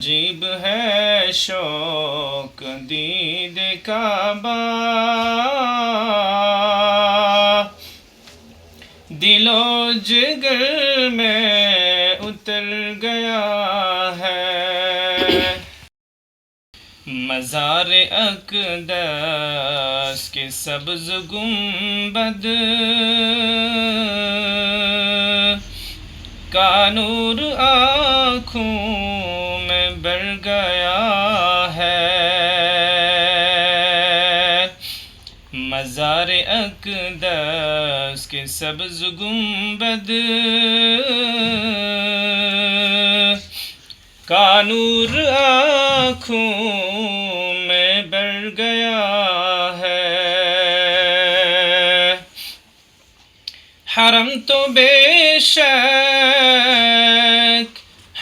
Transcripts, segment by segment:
عجیب ہے شوق دید کعبہ، دل و جگر میں اتر گیا ہے۔ مزار اقدس کے سبز گنبد کا نور آنکھوں میں بڑھ گیا ہے۔ مزار اقدس کے سبز گنبد کا نور آنکھوں میں بڑھ گیا ہے۔ حرم تو بے شک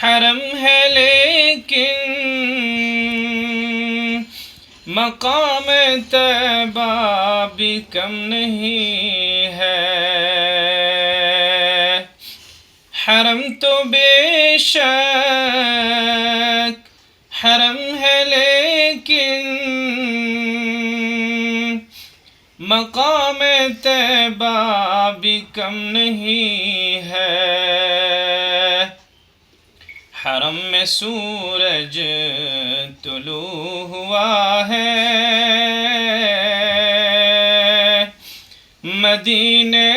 حرم ہے، لیکن مقام طیبہ بھی کم نہیں ہے۔ حرم تو بے شک حرم ہے، لیکن مقام طیبہ بھی کم نہیں ہے۔ حرم میں سورج طلوع ہوا ہے، مدینے